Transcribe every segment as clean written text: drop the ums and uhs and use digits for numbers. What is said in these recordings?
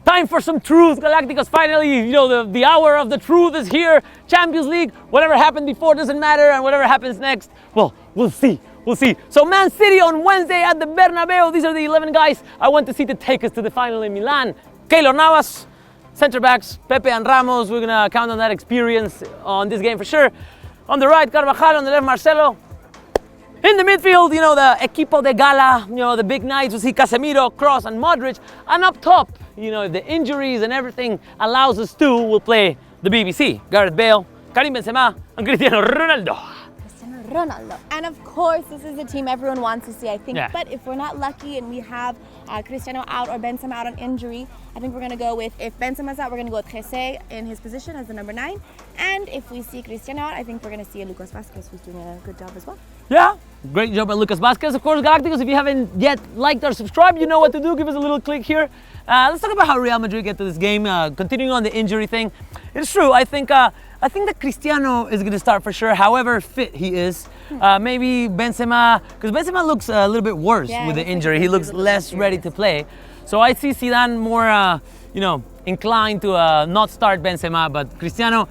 Time for some truth, Galacticos. Finally, the hour of the truth is here. Champions League, whatever happened before doesn't matter, and whatever happens next, well, we'll see. We'll see. So Man City on Wednesday at the Bernabeu. These are the 11 guys I want to see to take us to the final in Milan. Keylor Navas, center backs, Pepe and Ramos. We're gonna count on that experience on this game for sure. On the right, Carvajal. On the left, Marcelo. In the midfield, the Equipo de Gala, the big knights. We see Casemiro, Kroos, and Modric. And up top, the injuries and everything allows us to, we'll play the BBC. Gareth Bale, Karim Benzema, and Cristiano Ronaldo. Ronaldo. And of course, this is a team everyone wants to see, I think. Yeah. But if we're not lucky and we have Cristiano out or Benzema out on injury, I think we're going to go with, if Benzema's out, we're going to go with Jesse in his position as the number 9. And if we see Cristiano out, I think we're going to see Lucas Vazquez, who's doing a good job as well. Yeah, great job by Lucas Vazquez. Of course, Galacticos, if you haven't yet liked or subscribed, you know what to do. Give us a little click here. Let's talk about how Real Madrid get to this game. Continuing on the injury thing, it's true. I think that Cristiano is going to start for sure, however fit he is. Maybe Benzema, because Benzema looks a little bit worse with the injury. He looks less ready to play. So I see Zidane more, inclined to not start Benzema, but Cristiano,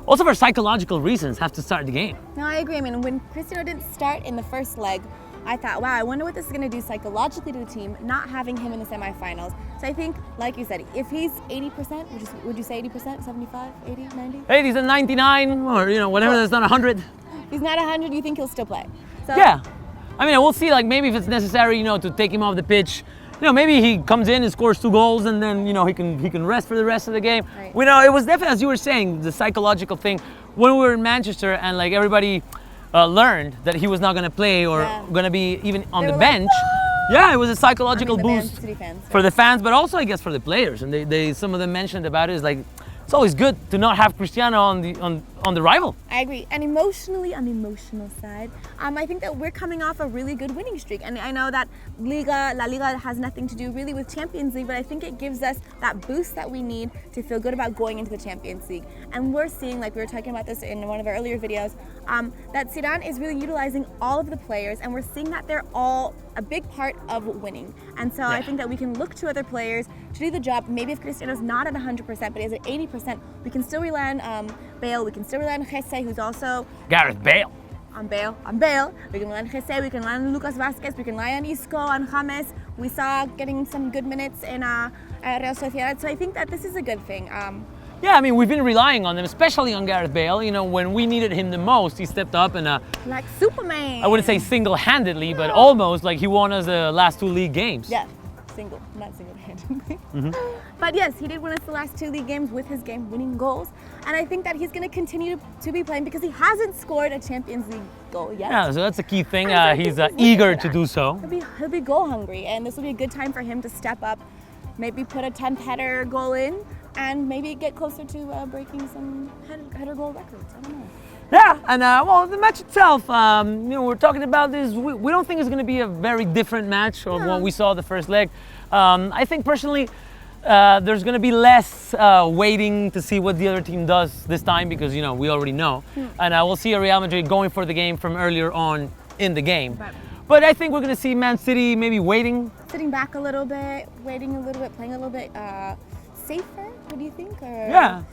also for psychological reasons, have to start the game. No, I agree. I mean, when Cristiano didn't start in the first leg, I thought, wow, I wonder what this is going to do psychologically to the team, not having him in the semifinals. So I think, like you said, if he's 80%, would you say 80%, 75, 80, 90? 80s and 99, or whatever that's not 100. He's not 100, you think he'll still play? So, yeah. I mean, we'll see, maybe if it's necessary, to take him off the pitch. Maybe he comes in and scores 2 goals and then, he can rest for the rest of the game. Right. It was definitely, as you were saying, the psychological thing. When we were in Manchester and everybody learned that he was not going to play or going to be even on the bench. Yeah, it was a psychological boost for the fans, but also I guess for the players. And they some of them mentioned about it. It's always good to not have Cristiano on the rival. I agree. And emotionally, on the emotional side, I think that we're coming off a really good winning streak. And I know that La Liga has nothing to do really with Champions League, but I think it gives us that boost that we need to feel good about going into the Champions League. And we're seeing, like we were talking about this in one of our earlier videos, that Zidane is really utilizing all of the players, and we're seeing that they're all a big part of winning. And so I think that we can look to other players to do the job. Maybe if Cristiano's not at 100%, but he's at 80%, we can still rely on Bale, we can still rely on Jesse, who's also... Gareth Bale. On Bale. We can rely on Jesse, we can rely on Lucas Vazquez, we can rely on Isco, on James. We saw getting some good minutes in Real Sociedad, so I think that this is a good thing. Yeah, I mean, we've been relying on them, especially on Gareth Bale. When we needed him the most, he stepped up and... like Superman! I wouldn't say single-handedly, but almost, he won us the last 2 league games. Yeah, not single-handedly. But yes, he did win us the last 2 league games with his game-winning goals. And I think that he's going to continue to be playing because he hasn't scored a Champions League goal yet. Yeah, so that's a key thing. He's eager to do so. He'll be goal-hungry, and this will be a good time for him to step up, maybe put a 10th header goal in, and maybe get closer to breaking some header goal records. I don't know. Yeah, and the match itself, we're talking about this. We don't think it's going to be a very different match from what we saw the first leg. I think personally, there's going to be less waiting to see what the other team does this time because we already know, and we'll see a Real Madrid going for the game from earlier on in the game. Right. But I think we're going to see Man City maybe sitting back a little bit, waiting a little bit, playing a little bit safer. What do you think? Or, yeah.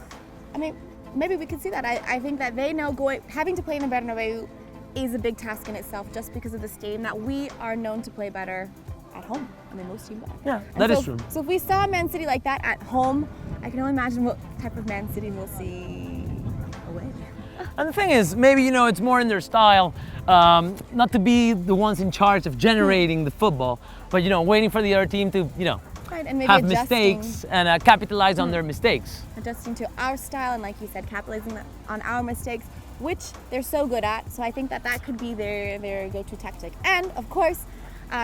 I mean, maybe we could see that. I think that they know having to play in the Bernabeu is a big task in itself just because of the stadium that we are known to play better at home. I mean, most teams are. Yeah, that is true. So if we saw Man City like that at home, I can only imagine what type of Man City we'll see away. And the thing is, maybe, it's more in their style, not to be the ones in charge of generating the football, but, waiting for the other team to, right, and maybe have mistakes and capitalize on their mistakes. Adjusting to our style and, like you said, capitalizing on our mistakes, which they're so good at. So I think that could be their go-to tactic. And, of course,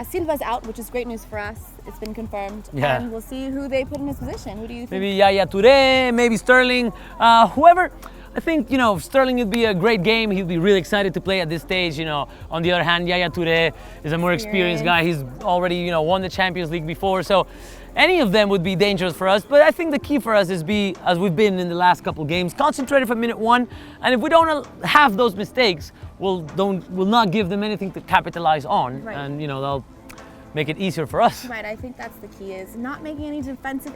Silva's out, which is great news for us. It's been confirmed. Yeah. And we'll see who they put in his position. Who do you think? Maybe Yaya Touré, maybe Sterling, whoever. I think, Sterling would be a great game. He'd be really excited to play at this stage. On the other hand, Yaya Touré is a more experienced guy. He's already, won the Champions League before. So any of them would be dangerous for us. But I think the key for us is as we've been in the last couple of games, concentrated from minute 1. And if we don't have those mistakes, we'll not give them anything to capitalize on. Right. And, make it easier for us. Right, I think that's the key, is not making any defensive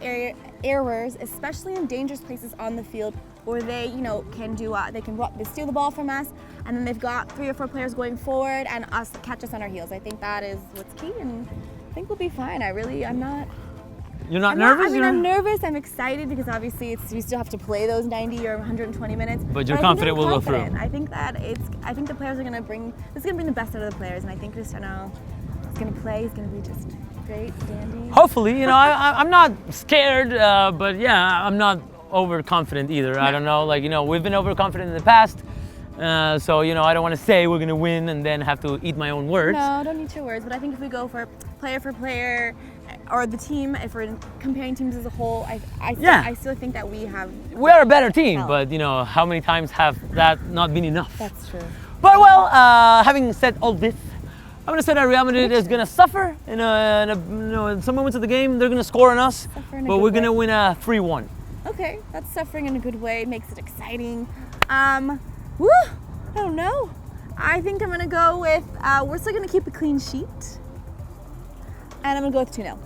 errors, especially in dangerous places on the field where they, can do, they steal the ball from us, and then they've got 3 or 4 players going forward and us catch us on our heels. I think that is what's key, and I think we'll be fine. I'm not. You're not nervous? I'm nervous. I'm excited because obviously we still have to play those 90 or 120 minutes. But you're confident we'll go through. I think the players are going to bring the best out of the players, and I think Cristiano is going to play. He's going to be just great, dandy. Hopefully, I'm not scared, but yeah, I'm not overconfident either. No. I don't know, we've been overconfident in the past. So, I don't want to say we're going to win and then have to eat my own words. No, don't eat your words. But I think if we go for player, or the team, if we're comparing teams as a whole, I still think that we are a better team, but how many times have that not been enough? That's true. But well, having said all this, I'm going to say that Real Madrid is going to suffer in some moments of the game. They're going to score on us, but we're going to win a 3-1. Okay, that's suffering in a good way. Makes it exciting. I don't know. I think I'm going to go with, we're still going to keep a clean sheet. And I'm going to go with 2-0.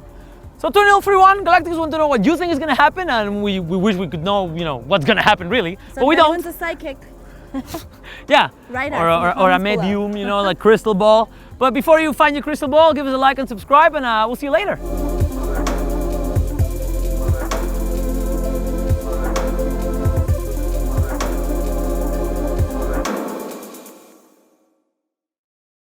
So 2-0, 3-1. Galacticos want to know what you think is going to happen, and we wish we could know, what's going to happen really, so but we don't. Someone's a sidekick. Yeah, right or a medium, like crystal ball. But before you find your crystal ball, give us a like and subscribe, and we'll see you later.